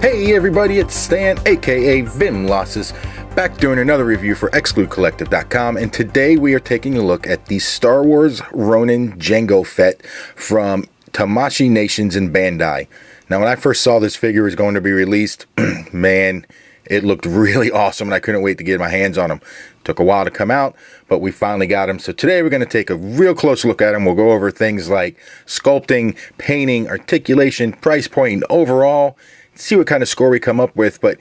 Hey everybody, it's Stan, aka Vim Losses, back doing another review for Exclu.com, and today we are taking a look at the Star Wars Ronin Jango Fett from Tamashii Nations and Bandai. Now when I first saw this figure was going to be released, man, it looked really awesome and I couldn't wait to get my hands on him. Took a while to come out, but we finally got him. So today we're going to take a real close look at him. We'll go over things like sculpting, painting, articulation, price point, and overall, see what kind of score we come up with. But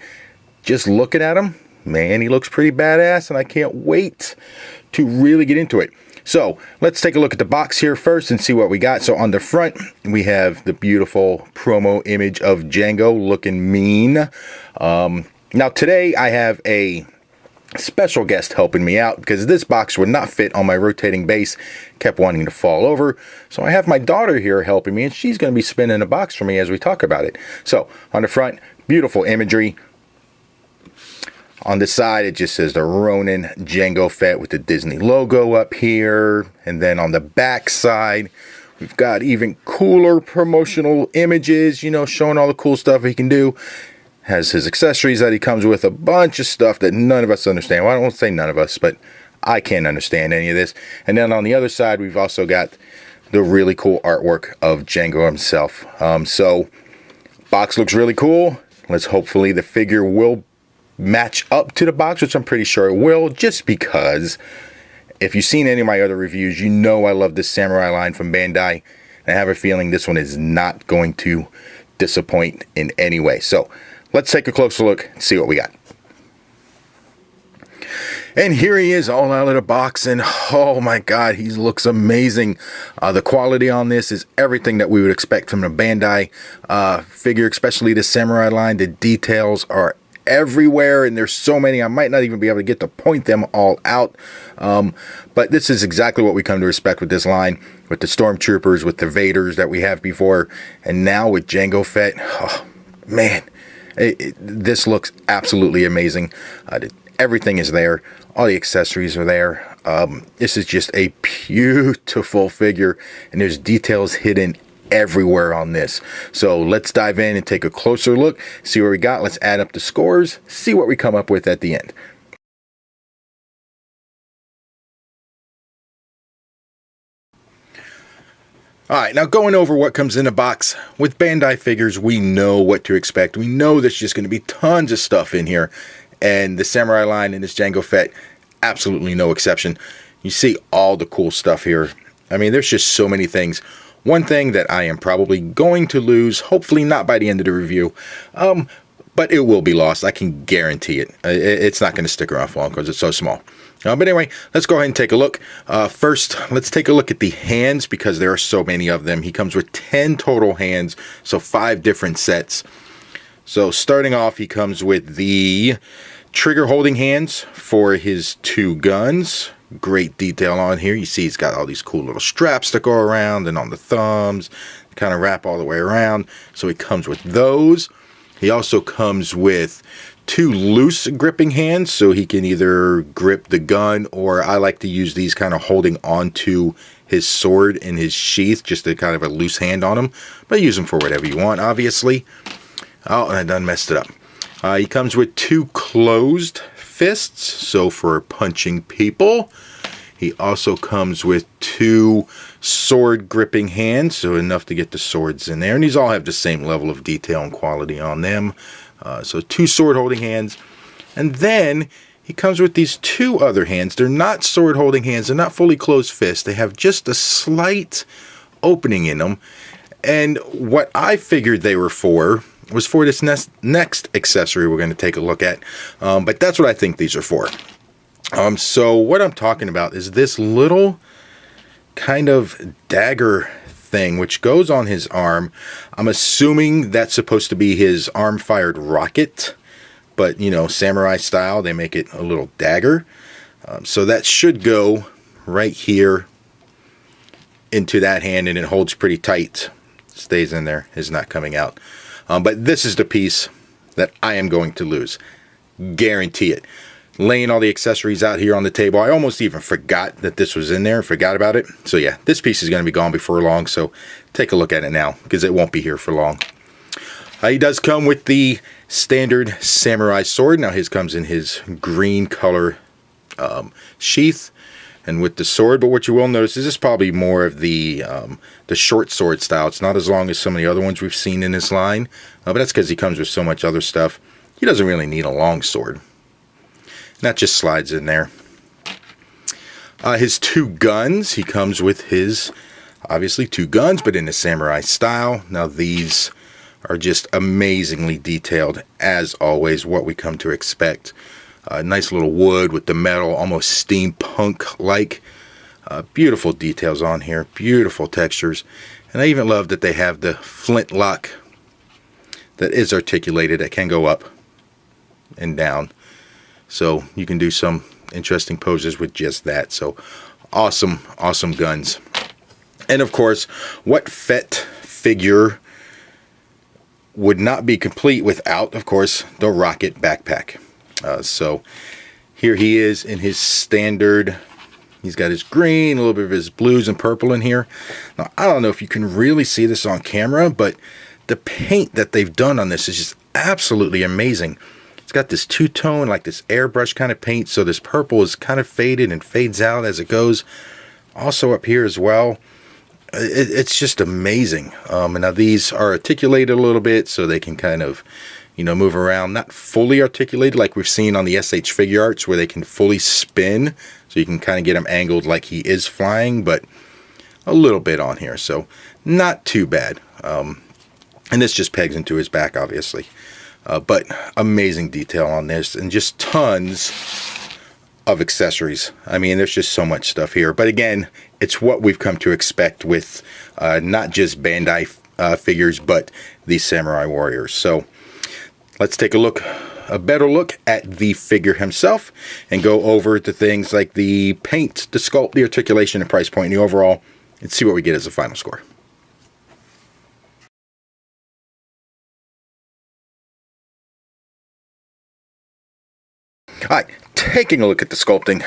just looking at him, man, he looks pretty badass and I can't wait to really get into it. So let's take a look at the box here first and see what we got. So on the front, we have the beautiful promo image of Jango looking mean. Now today I have a special guest helping me out because this box would not fit on my rotating base, kept wanting to fall over. So I have my daughter here helping me, and she's going to be spinning a box for me as we talk about it. So on the front, beautiful imagery. On the side, it just says the Ronin Jango Fett with the Disney logo up here. And then on the back side, we've got even cooler promotional images, you know, showing all the cool stuff he can do. Has his accessories that he comes with, a bunch of stuff that none of us understand. Well, I won't say none of us, but I can't understand any of this. And then on the other side, we've also got the really cool artwork of Jango himself. So, box looks really cool. Hopefully the figure will match up to the box, which I'm pretty sure it will, just because if you've seen any of my other reviews, you know I love this samurai line from Bandai. And I have a feeling this one is not going to disappoint in any way. So, let's take a closer look and see what we got. And here he is all out of the box, and oh my god, he looks amazing. The quality on this is everything that we would expect from a Bandai figure, especially the samurai line. The details are everywhere, and there's so many I might not even be able to get to point them all out. But this is exactly what we come to respect with this line, with the Stormtroopers, with the Vaders that we have before, and now with Jango Fett. Oh, man. This looks absolutely amazing. Everything is there. All the accessories are there. This is just a beautiful figure, and there's details hidden everywhere on this. So let's dive in and take a closer look, see what we got. Let's add up the scores, see what we come up with at the end. Alright, now going over what comes in a box. With Bandai figures, we know what to expect. We know there's just going to be tons of stuff in here. And the samurai line and this Jango Fett, absolutely no exception. You see all the cool stuff here. I mean, there's just so many things. One thing that I am probably going to lose, hopefully not by the end of the review, but it will be lost. I can guarantee it. It's not going to stick around for long because it's so small. But anyway, let's go ahead and take a look. First, let's take a look at the hands because there are so many of them. He comes with 10 total hands, so 5 different sets. So starting off, he comes with the trigger holding hands for his 2 guns. Great detail on here. You see he's got all these cool little straps that go around and on the thumbs, kind of wrap all the way around. So he comes with those. He also comes with 2 loose gripping hands, so he can either grip the gun, or I like to use these kind of holding onto his sword in his sheath, just a kind of a loose hand on him. But use them for whatever you want, obviously. Oh, and I done messed it up. He comes with 2 closed fists, so for punching people. He also comes with 2 sword gripping hands, so enough to get the swords in there. And these all have the same level of detail and quality on them. So 2 sword holding hands. And then he comes with these 2 other hands. They're not sword holding hands. They're not fully closed fists. They have just a slight opening in them. And what I figured they were for was for this next accessory we're going to take a look at. But that's what I think these are for. So what I'm talking about is this little kind of dagger thing which goes on his arm. I'm assuming that's supposed to be his arm-fired rocket, but you know, samurai style, they make it a little dagger. So that should go right here into that hand, and it holds pretty tight. Stays in there, is not coming out. But this is the piece that I am going to lose. Guarantee it. Laying all the accessories out here on the table. I almost even forgot that this was in there. Forgot about it. So yeah, this piece is going to be gone before long. So take a look at it now because it won't be here for long. He does come with the standard samurai sword. Now his comes in his green color sheath and with the sword, but what you will notice is this is probably more of the short sword style. It's not as long as some of the other ones we've seen in this line, but that's because he comes with so much other stuff. He doesn't really need a long sword. And that just slides in there. His two guns, he comes with his, obviously, two guns, but in the samurai style. Now these are just amazingly detailed, as always, what we come to expect. Nice little wood with the metal, almost steampunk-like. Beautiful details on here, beautiful textures. And I even love that they have the flintlock that is articulated, that can go up and down. So you can do some interesting poses with just that. So awesome, awesome guns. And of course, what Fett figure would not be complete without, of course, the rocket backpack. So here he is in his standard, he's got his green, a little bit of his blues and purple in here. Now, I don't know if you can really see this on camera, but the paint that they've done on this is just absolutely amazing. It's got this two-tone, like this airbrush kind of paint, so this purple is kind of faded and fades out as it goes. Also up here as well. It's just amazing. And now these are articulated a little bit, so they can kind of, you know, move around. Not fully articulated like we've seen on the SH Figure Arts, where they can fully spin, so you can kind of get him angled like he is flying, but a little bit on here, so not too bad. And this just pegs into his back, obviously. But amazing detail on this, and just tons of accessories. I mean, there's just so much stuff here. But again, it's what we've come to expect with not just Bandai figures, but these Samurai Warriors. So let's take a better look at the figure himself, and go over the things like the paint, the sculpt, the articulation, and price point, and the overall, and see what we get as a final score. All right, taking a look at the sculpting.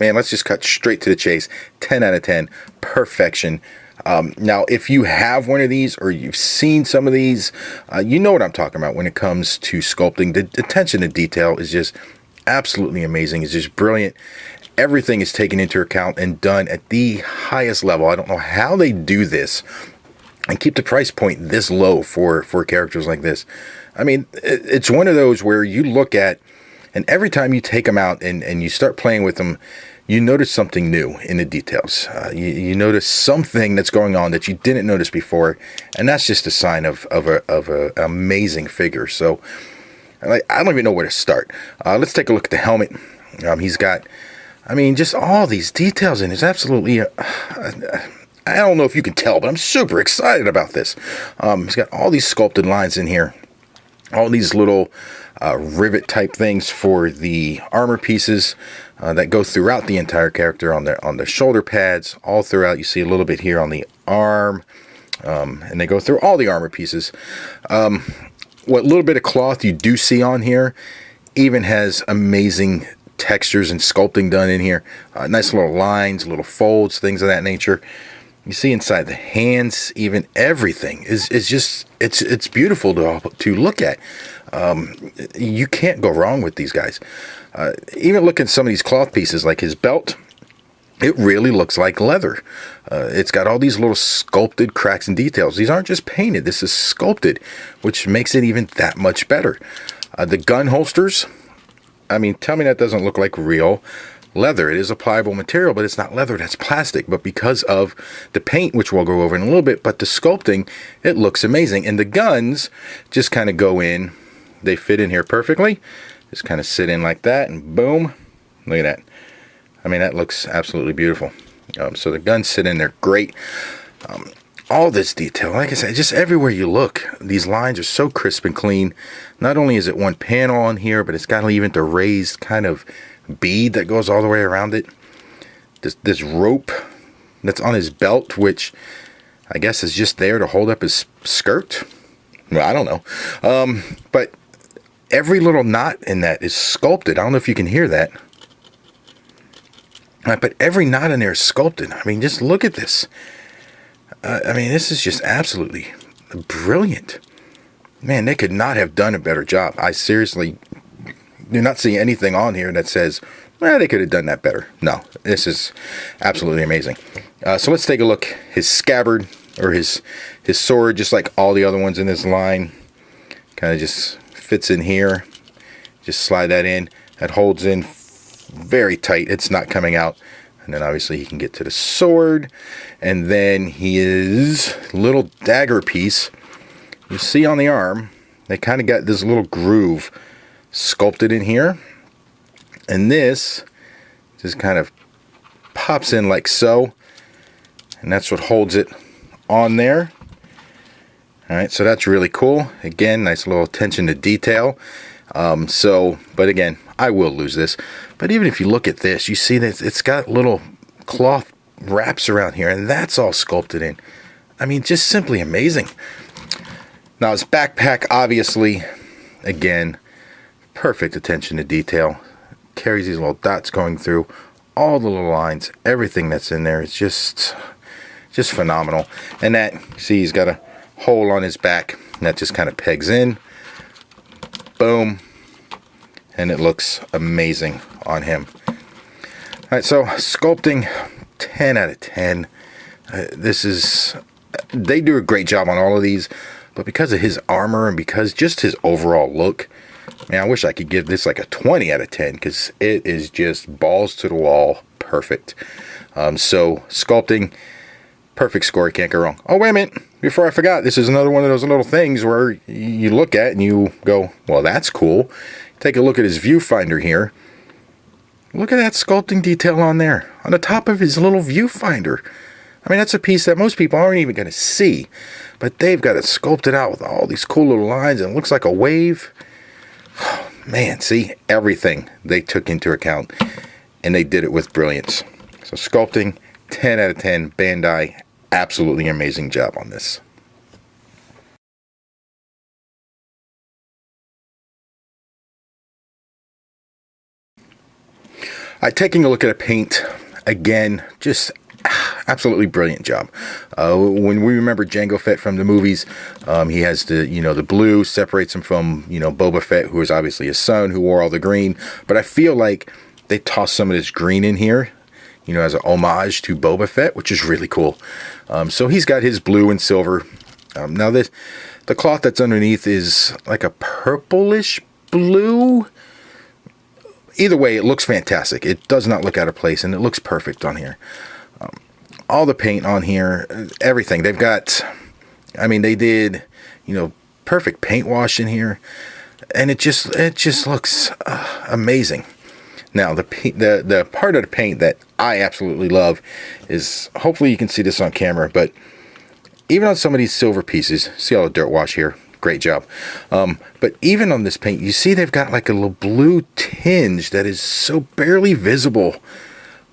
Man, let's just cut straight to the chase. 10 out of 10. Perfection. Now, if you have one of these, or you've seen some of these, you know what I'm talking about when it comes to sculpting. The attention to detail is just absolutely amazing. It's just brilliant. Everything is taken into account and done at the highest level. I don't know how they do this and keep the price point this low for characters like this. I mean, it's one of those where you look at, and every time you take them out and you start playing with them, you notice something new in the details. You notice something that's going on that you didn't notice before, and that's just a sign of an amazing figure. So I don't even know where to start. Let's take a look at the helmet. He's got, I mean, just all these details in it. It's absolutely, I don't know if you can tell, but I'm super excited about this. He's got all these sculpted lines in here. All these little rivet type things for the armor pieces that go throughout the entire character on the shoulder pads, all throughout. You see a little bit here on the arm, and they go through all the armor pieces. What little bit of cloth you do see on here even has amazing textures and sculpting done in here. Nice little lines, little folds, things of that nature. You see inside the hands, even everything is just, it's beautiful to look at. You can't go wrong with these guys. Even look at some of these cloth pieces, like his belt. It really looks like leather. It's got all these little sculpted cracks and details. These aren't just painted. This is sculpted, which makes it even that much better. The gun holsters, I mean, tell me that doesn't look like real leather. It is a pliable material, but it's not leather, that's plastic. But because of the paint, which we'll go over in a little bit, but the sculpting, it looks amazing. And the guns just kind of go in, they fit in here perfectly, just kind of sit in like that, and boom, look at that. I mean, that looks absolutely beautiful. So the guns sit in there great. All this detail, like I said, just everywhere you look, these lines are so crisp and clean. Not only is it one panel on here, but it's got even the raised kind of bead that goes all the way around it. This rope that's on his belt, which I guess is just there to hold up his skirt. Well, I don't know. But every little knot in that is sculpted. I don't know if you can hear that. But every knot in there is sculpted. I mean, just look at this. I mean, this is just absolutely brilliant. Man, they could not have done a better job. I seriously do not see anything on here that says, well, they could have done that better. No, this is absolutely amazing. So let's take a look. His scabbard, or his sword, just like all the other ones in this line, kind of just fits in here. Just slide that in. That holds in very tight. It's not coming out. And then obviously he can get to the sword. And then his little dagger piece, you see on the arm, they kind of got this little groove sculpted in here. And this just kind of pops in like so. And that's what holds it on there. Alright, so that's really cool. Again, nice little attention to detail. But again, I will lose this. But even if you look at this, you see that it's got little cloth wraps around here, and that's all sculpted in. I mean, just simply amazing. Now his backpack, obviously, again, perfect attention to detail. Carries these little dots going through all the little lines. Everything that's in there is just phenomenal. And that, see, he's got a hole on his back, and that just kind of pegs in. Boom. And it looks amazing on him. Alright, so sculpting, 10 out of 10. They do a great job on all of these, but because of his armor and because just his overall look, man, I wish I could give this like a 20 out of 10, because it is just balls to the wall, perfect. So sculpting, perfect score, can't go wrong. Oh, wait a minute, before I forgot, this is another one of those little things where you look at and you go, well, that's cool. Take a look at his viewfinder here. Look at that sculpting detail on there, on the top of his little viewfinder. I mean, that's a piece that most people aren't even going to see, but they've got it sculpted out with all these cool little lines, and it looks like a wave. Oh, man, see, everything they took into account, and they did it with brilliance. So sculpting, 10 out of 10, Bandai, absolutely amazing job on this. Taking a look at a paint, again, just absolutely brilliant job. When we remember Jango Fett from the movies, he has the blue separates him from Boba Fett, who is obviously his son, who wore all the green. But I feel like they tossed some of this green in here, as an homage to Boba Fett, which is really cool. So he's got his blue and silver. Now the cloth that's underneath is like a purplish blue. Either way, it looks fantastic. It does not look out of place, and it looks perfect on here. All the paint on here, everything. They've got, they did, perfect paint wash in here, and it just looks amazing. Now, the part of the paint that I absolutely love is, hopefully you can see this on camera, but even on some of these silver pieces, see all the dirt wash here. Great job. But even on this paint, you see they've got like a little blue tinge that is so barely visible,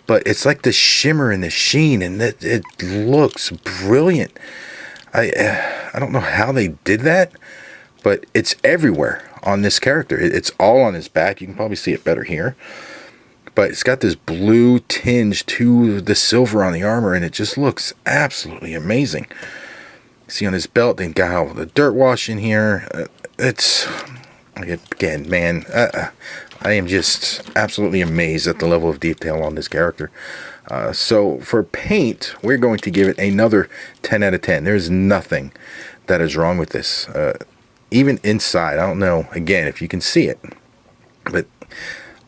but it's like the shimmer and the sheen, and it looks brilliant. I don't know how they did that, but it's everywhere on this character. It's all on his back. You can probably see it better here, but it's got this blue tinge to the silver on the armor, and it just looks absolutely amazing. See on his belt, they got all the dirt wash in here. Again, man, I am just absolutely amazed at the level of detail on this character. So for paint, we're going to give it another 10 out of 10. There's nothing that is wrong with this. Even inside, I don't know, again, if you can see it, but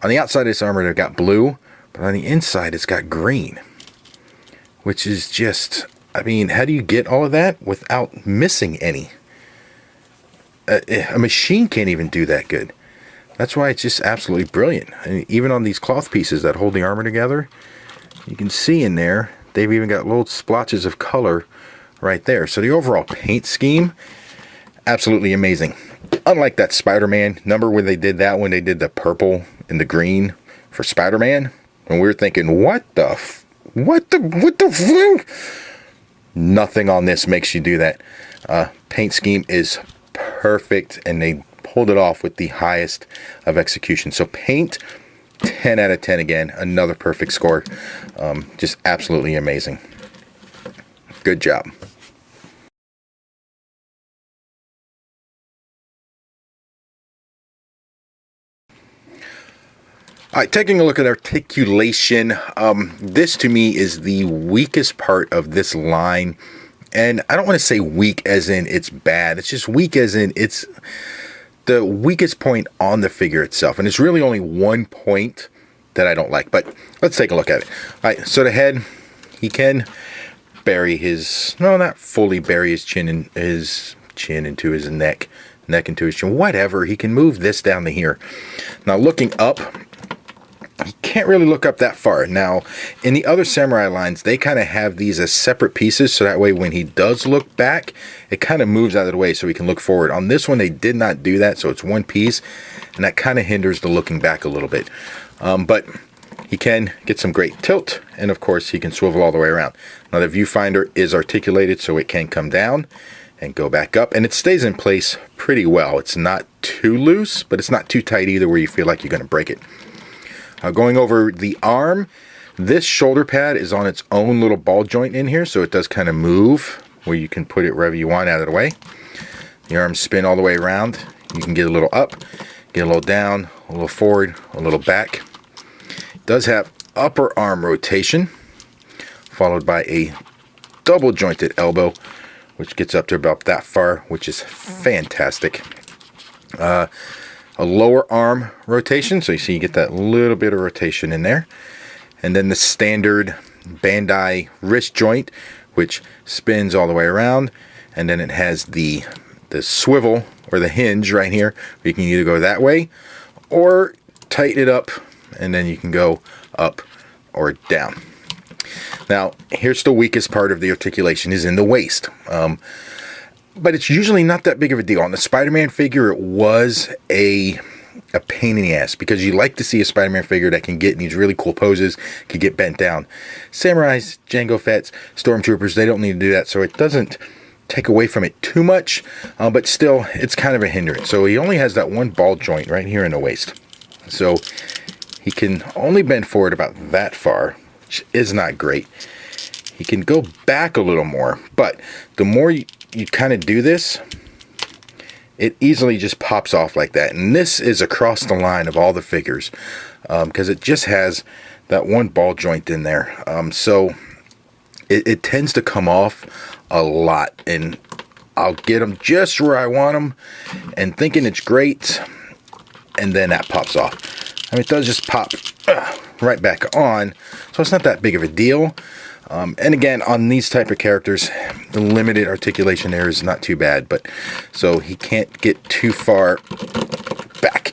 on the outside of this armor, they've got blue, but on the inside, it's got green, which is just... how do you get all of that without missing any? A machine can't even do that good. That's why it's just absolutely brilliant. And even on these cloth pieces that hold the armor together, you can see in there, they've even got little splotches of color right there. So the overall paint scheme, absolutely amazing. Unlike that Spider-Man, number when they did that, when they did the purple and the green for Spider-Man, and we were thinking, what the nothing on this makes you do that. Paint scheme is perfect, and they pulled it off with the highest of execution. So paint, 10 out of 10 again. Another perfect score. Just absolutely amazing. Good job. All right, taking a look at articulation. This to me is the weakest part of this line. And I don't want to say weak as in it's bad. It's just weak as in it's the weakest point on the figure itself. And it's really only one point that I don't like. But let's take a look at it. All right, so the head, he can bury his, no, not fully bury his chin into his neck into his chin, whatever. He can move this down to here. Now looking up, you can't really look up that far. Now, in the other samurai lines, they kind of have these as separate pieces, so that way when he does look back, it kind of moves out of the way so he can look forward. On this one, they did not do that, so it's one piece, and that kind of hinders the looking back a little bit. But he can get some great tilt, and of course, he can swivel all the way around. Now, the viewfinder is articulated, so it can come down and go back up, and it stays in place pretty well. It's not too loose, but it's not too tight either where you feel like you're going to break it. Going over the arm, this shoulder pad is on its own little ball joint in here, so it does kind of move where you can put it wherever you want out of the way. The arms spin all the way around. You can get a little up, get a little down, a little forward, a little back. It does have upper arm rotation, followed by a double jointed elbow, which gets up to about that far, which is fantastic. A lower arm rotation, so you see you get that little bit of rotation in there. And then the standard Bandai wrist joint, which spins all the way around. And then it has the swivel, or the hinge right here. You can either go that way, or tighten it up, and then you can go up or down. Now, here's the weakest part of the articulation, is in the waist. But it's usually not that big of a deal. On the Spider-Man figure, it was a pain in the ass, because you like to see a Spider-Man figure that can get in these really cool poses, can get bent down. Samurais, Jango Fetts, Stormtroopers, they don't need to do that, so it doesn't take away from it too much, but still, it's kind of a hindrance. So he only has that one ball joint right here in the waist. So he can only bend forward about that far, which is not great. He can go back a little more, but the more you kind of do this, it easily just pops off like that. And this is across the line of all the figures, because it just has that one ball joint in there. So it tends to come off a lot, and I'll get them just where I want them and thinking it's great, and then that pops off. I mean, it does just pop right back on, so it's not that big of a deal. And again, on these type of characters, the limited articulation there is not too bad, but so he can't get too far back.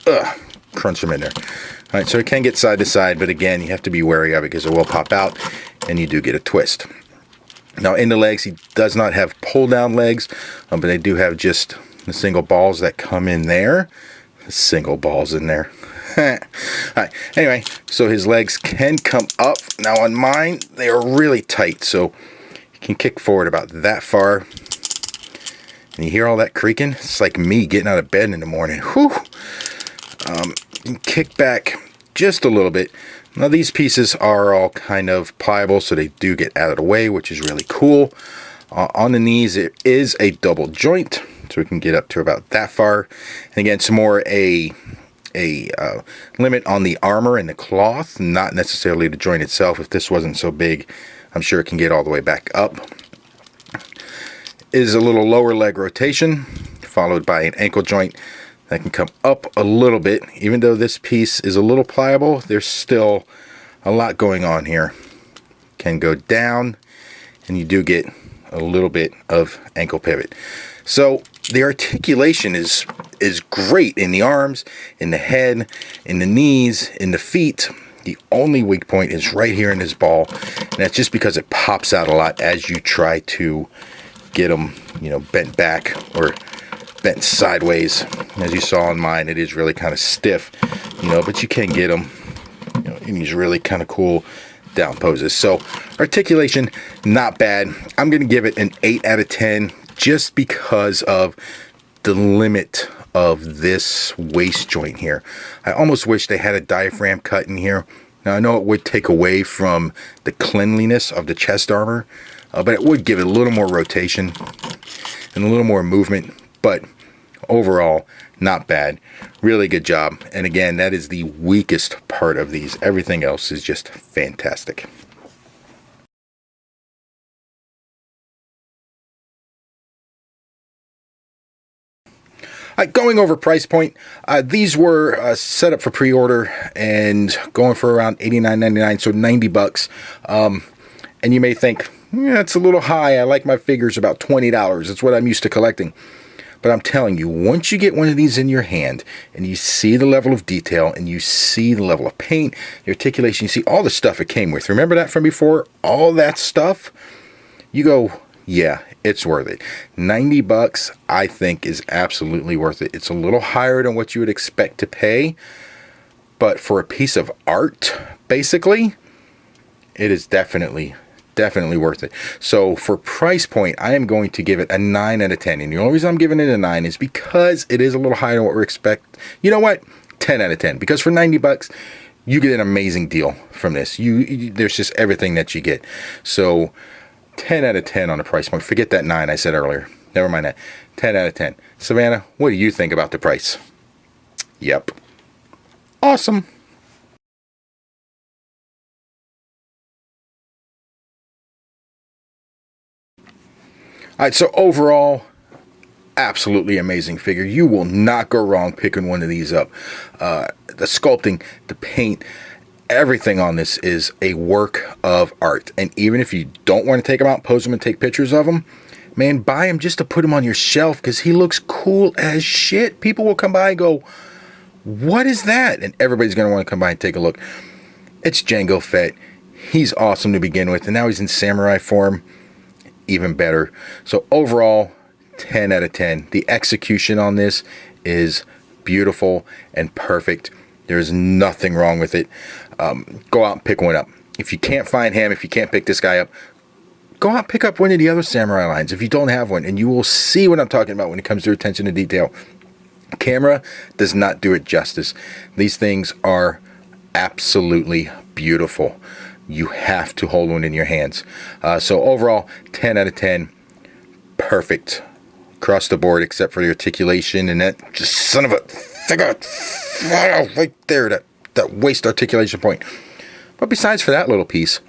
Crunch him in there. All right, so it can get side to side, but again, you have to be wary of it because it will pop out, and you do get a twist. Now, in the legs, he does not have pull-down legs, but they do have just the single balls that come in there. Single balls in there. Alright, anyway, so his legs can come up. Now on mine, they are really tight, so you can kick forward about that far. And you hear all that creaking? It's like me getting out of bed in the morning. Whew! You can kick back just a little bit. Now these pieces are all kind of pliable, so they do get out of the way, which is really cool. On the knees, it is a double joint, so we can get up to about that far. And again, some more a limit on the armor and the cloth, not necessarily the joint itself. If this wasn't so big, I'm sure it can get all the way back up. Is a little lower leg rotation, followed by an ankle joint that can come up a little bit. Even though this piece is a little pliable, there's still a lot going on here. Can go down, and you do get a little bit of ankle pivot. So the articulation is great in the arms, in the head, in the knees, in the feet. The only weak point is right here in his ball, and that's just because it pops out a lot as you try to get them, bent back or bent sideways. As you saw on mine, it is really kind of stiff, but you can get them, in these really kind of cool down poses. So articulation, not bad. I'm going to give it an 8 out of 10 just because of the limit of this waist joint here. I almost wish they had a diaphragm cut in here. Now I know it would take away from the cleanliness of the chest armor, but it would give it a little more rotation and a little more movement. But overall, not bad. Really good job. And again, that is the weakest part of these. Everything else is just fantastic. Going over price point, these were set up for pre-order and going for around $89.99, so 90 bucks. And you may think, yeah, it's a little high. I like my figures about $20. It's what I'm used to collecting. But I'm telling you, once you get one of these in your hand and you see the level of detail and you see the level of paint, the articulation, you see all the stuff it came with. Remember that from before? All that stuff? You go, yeah, it's worth it. 90 bucks, I think, is absolutely worth it. It's a little higher than what you would expect to pay, but for a piece of art, basically, it is definitely worth it. So for price point, I am going to give it a 9 out of 10. And the only reason I'm giving it a 9 is because it is a little higher than what we expect. You know what? 10 out of 10. Because for 90 bucks, you get an amazing deal from this. There's just everything that you get. So 10 out of 10 on the price point. Forget that 9 I said earlier. Never mind that. 10 out of 10. Savannah, what do you think about the price? Yep. Awesome. All right, so overall, absolutely amazing figure. You will not go wrong picking one of these up. The sculpting, the paint, everything on this is a work of art. And even if you don't want to take them out, pose them and take pictures of them, man, buy him just to put him on your shelf because he looks cool as shit. People will come by and go, what is that? And everybody's going to want to come by and take a look. It's Jango Fett. He's awesome to begin with. And now he's in samurai form. Even better. So overall, 10 out of 10. The execution on this is beautiful and perfect. There's nothing wrong with it. Go out and pick one up. If you can't find him, if you can't pick this guy up, go out and pick up one of the other samurai lines if you don't have one, and you will see what I'm talking about when it comes to attention to detail. Camera does not do it justice. These things are absolutely beautiful. You have to hold one in your hands. So overall, 10 out of 10. Perfect across the board, except for the articulation and that just son of a right there, that waist articulation point. But besides for that little piece,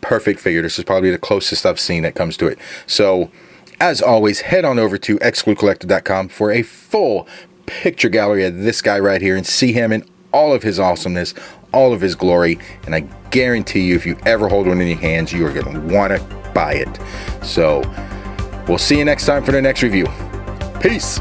perfect figure. This is probably the closest I've seen that comes to it. So as always, head on over to exclucollector.com for a full picture gallery of this guy right here and see him in all of his awesomeness, all of his glory. And I guarantee you, if you ever hold one in your hands, you are going to want to buy it. So we'll see you next time for the next review. Peace.